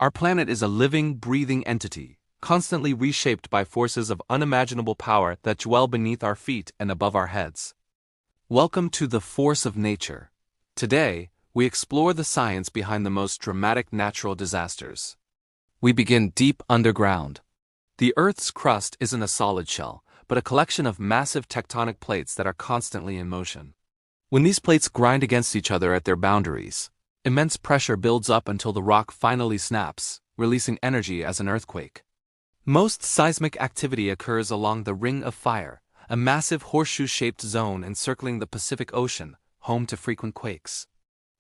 Our planet is a living, breathing entity, constantly reshaped by forces of unimaginable power that dwell beneath our feet and above our heads. Welcome to the Force of Nature. Today, we explore the science behind the most dramatic natural disasters. We begin deep underground. The Earth's crust isn't a solid shell, but a collection of massive tectonic plates that are constantly in motion. When these plates grind against each other at their boundaries, immense pressure builds up until the rock finally snaps, releasing energy as an earthquake. Most seismic activity occurs along the Ring of Fire, a massive horseshoe-shaped zone encircling the Pacific Ocean, home to frequent quakes.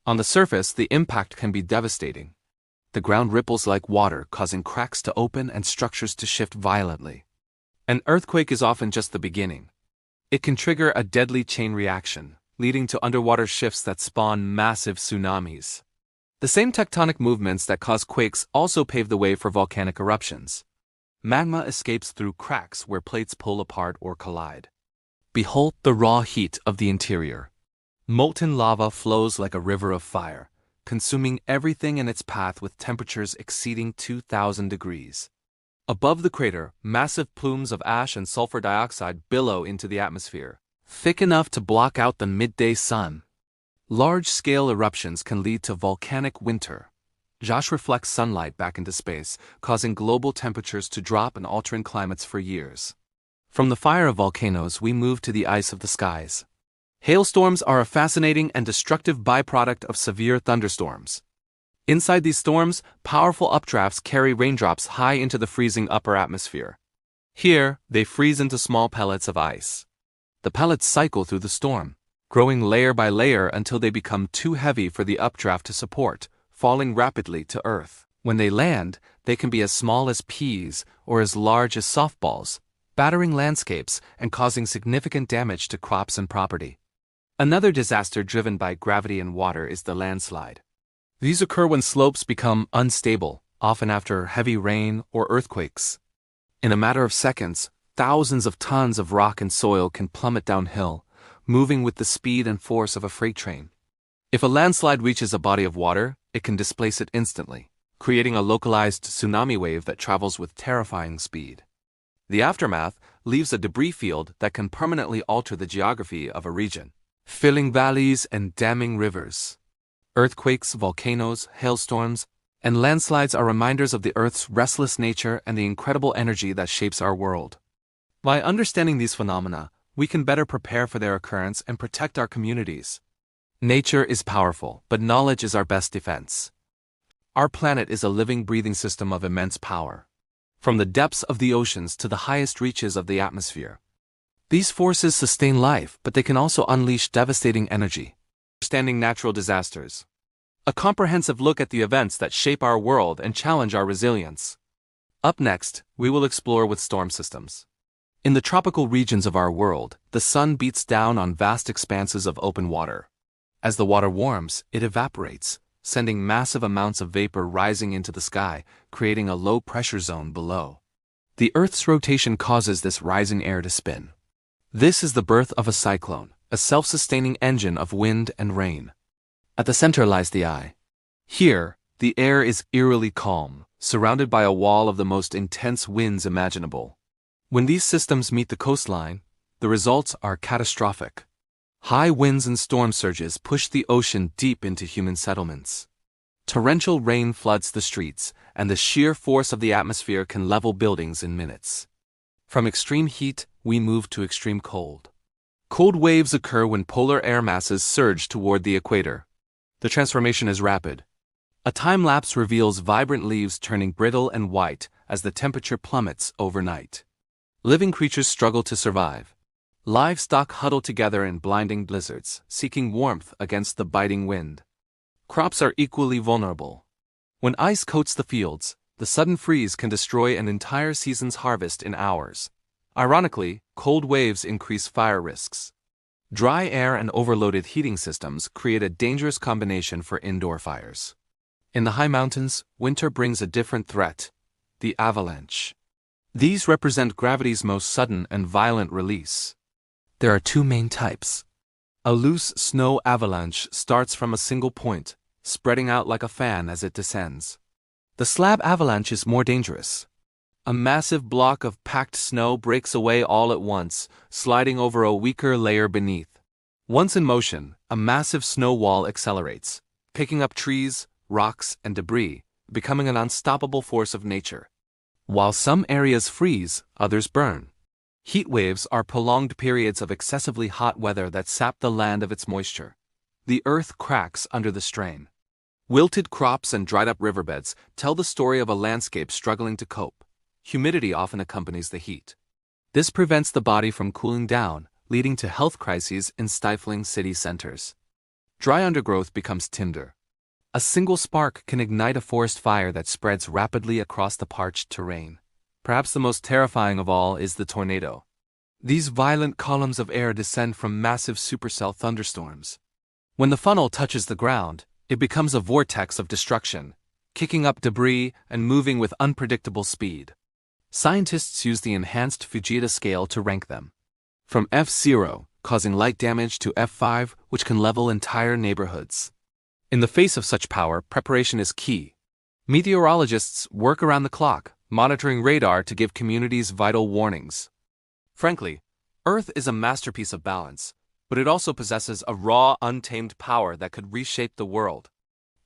On the surface, the impact can be devastating. The ground ripples like water, causing cracks to open and structures to shift violently. An earthquake is often just the beginning. It can trigger a deadly chain reaction, leading to underwater shifts that spawn massive tsunamis. The same tectonic movements that cause quakes also pave the way for volcanic eruptions. Magma escapes through cracks where plates pull apart or collide. Behold the raw heat of the interior. Molten lava flows like a river of fire, consuming everything in its path with temperatures exceeding 2,000 degrees. Above the crater, massive plumes of ash and sulfur dioxide billow into the atmosphere, thick enough to block out the midday sun. Large-scale eruptions can lead to volcanic winter. Josh reflects sunlight back into space, causing global temperatures to drop and altering climates for years. From the fire of volcanoes, we move to the ice of the skies. Hailstorms are a fascinating and destructive byproduct of severe thunderstorms. Inside these storms, powerful updrafts carry raindrops high into the freezing upper atmosphere. Here, they freeze into small pellets of ice. The pellets cycle through the storm, growing layer by layer until they become too heavy for the updraft to support, falling rapidly to Earth. When they land, they can be as small as peas or as large as softballs, battering landscapes and causing significant damage to crops and property. Another disaster driven by gravity and water is the landslide. These occur when slopes become unstable, often after heavy rain or earthquakes. In a matter of seconds, thousands of tons of rock and soil can plummet downhill, moving with the speed and force of a freight train. If a landslide reaches a body of water, it can displace it instantly, creating a localized tsunami wave that travels with terrifying speed. The aftermath leaves a debris field that can permanently alter the geography of a region, filling valleys and damming rivers. Earthquakes, volcanoes, hailstorms, and landslides are reminders of the Earth's restless nature and the incredible energy that shapes our world. By understanding these phenomena, we can better prepare for their occurrence and protect our communities. Nature is powerful, but knowledge is our best defense. Our planet is a living, breathing system of immense power. From the depths of the oceans to the highest reaches of the atmosphere. These forces sustain life, but they can also unleash devastating energy. Understanding natural disasters. A comprehensive look at the events that shape our world and challenge our resilience. Up next, we will explore with storm systems. In the tropical regions of our world, the sun beats down on vast expanses of open water. As the water warms, it evaporates, sending massive amounts of vapor rising into the sky, creating a low-pressure zone below. The Earth's rotation causes this rising air to spin. This is the birth of a cyclone, a self-sustaining engine of wind and rain. At the center lies the eye. Here, the air is eerily calm, surrounded by a wall of the most intense winds imaginable. When these systems meet the coastline, the results are catastrophic. High winds and storm surges push the ocean deep into human settlements. Torrential rain floods the streets, and the sheer force of the atmosphere can level buildings in minutes. From extreme heat, we move to extreme cold. Cold waves occur when polar air masses surge toward the equator. The transformation is rapid. A time-lapse reveals vibrant leaves turning brittle and white as the temperature plummets overnight. Living creatures struggle to survive. Livestock huddle together in blinding blizzards, seeking warmth against the biting wind. Crops are equally vulnerable. When ice coats the fields, the sudden freeze can destroy an entire season's harvest in hours. Ironically, cold waves increase fire risks. Dry air and overloaded heating systems create a dangerous combination for indoor fires. In the high mountains, winter brings a different threat: the avalanche. These represent gravity's most sudden and violent release. There are two main types. A loose snow avalanche starts from a single point, spreading out like a fan as it descends. The slab avalanche is more dangerous. A massive block of packed snow breaks away all at once, sliding over a weaker layer beneath. Once in motion, a massive snow wall accelerates, picking up trees, rocks, and debris, becoming an unstoppable force of nature. While some areas freeze, others burn. Heat waves are prolonged periods of excessively hot weather that sap the land of its moisture. The earth cracks under the strain. Wilted crops and dried-up riverbeds tell the story of a landscape struggling to cope. Humidity often accompanies the heat. This prevents the body from cooling down, leading to health crises in stifling city centers. Dry undergrowth becomes tinder. A single spark can ignite a forest fire that spreads rapidly across the parched terrain. Perhaps the most terrifying of all is the tornado. These violent columns of air descend from massive supercell thunderstorms. When the funnel touches the ground, it becomes a vortex of destruction, kicking up debris and moving with unpredictable speed. Scientists use the enhanced Fujita scale to rank them. From F0, causing light damage, to F5, which can level entire neighborhoods. In the face of such power, preparation is key. Meteorologists work around the clock, monitoring radar to give communities vital warnings. Frankly, Earth is a masterpiece of balance, but it also possesses a raw, untamed power that could reshape the world.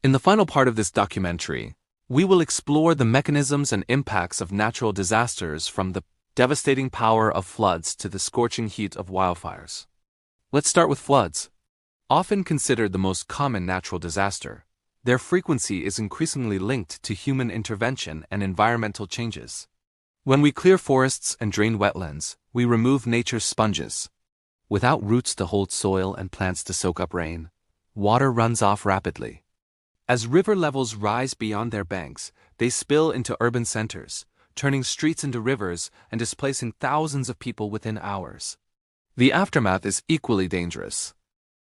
In the final part of this documentary, we will explore the mechanisms and impacts of natural disasters, from the devastating power of floods to the scorching heat of wildfires. Let's start with floods. Often considered the most common natural disaster, their frequency is increasingly linked to human intervention and environmental changes. When we clear forests and drain wetlands, we remove nature's sponges. Without roots to hold soil and plants to soak up rain, water runs off rapidly. As river levels rise beyond their banks, they spill into urban centers, turning streets into rivers and displacing thousands of people within hours. The aftermath is equally dangerous.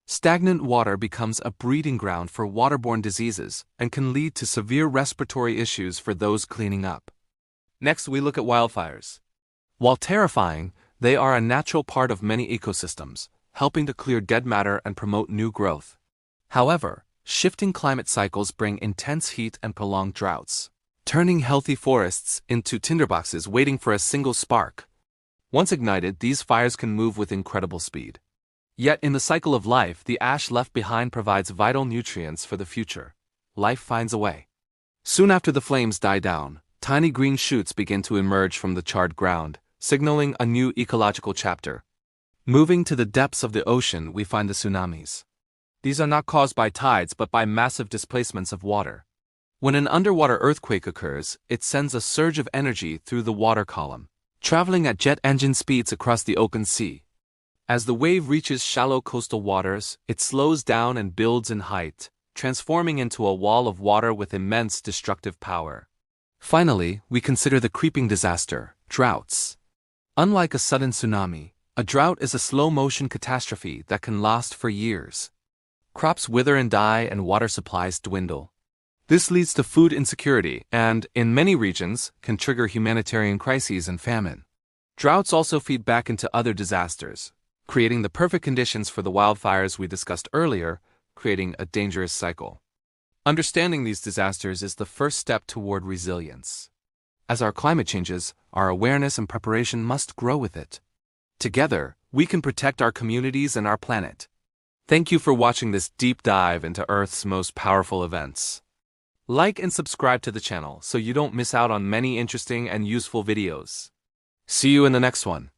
Stagnant water becomes a breeding ground for waterborne diseases and can lead to severe respiratory issues for those cleaning up. Next, we look at wildfires. While terrifying, they are a natural part of many ecosystems, helping to clear dead matter and promote new growth. However, shifting climate cycles bring intense heat and prolonged droughts, turning healthy forests into tinderboxes waiting for a single spark. Once ignited, these fires can move with incredible speed. Yet in the cycle of life, the ash left behind provides vital nutrients for the future. Life finds a way. Soon after the flames die down, tiny green shoots begin to emerge from the charred ground, signaling a new ecological chapter. Moving to the depths of the ocean, we find the tsunamis. These are not caused by tides but by massive displacements of water. When an underwater earthquake occurs, it sends a surge of energy through the water column, traveling at jet engine speeds across the open sea. As the wave reaches shallow coastal waters, it slows down and builds in height, transforming into a wall of water with immense destructive power. Finally, we consider the creeping disaster, droughts. Unlike a sudden tsunami, a drought is a slow-motion catastrophe that can last for years. Crops wither and die and water supplies dwindle. This leads to food insecurity and, in many regions, can trigger humanitarian crises and famine. Droughts also feed back into other disasters, creating the perfect conditions for the wildfires we discussed earlier, creating a dangerous cycle. Understanding these disasters is the first step toward resilience. As our climate changes, our awareness and preparation must grow with it. Together, we can protect our communities and our planet. Thank you for watching this deep dive into Earth's most powerful events. Like and subscribe to the channel so you don't miss out on many interesting and useful videos. See you in the next one.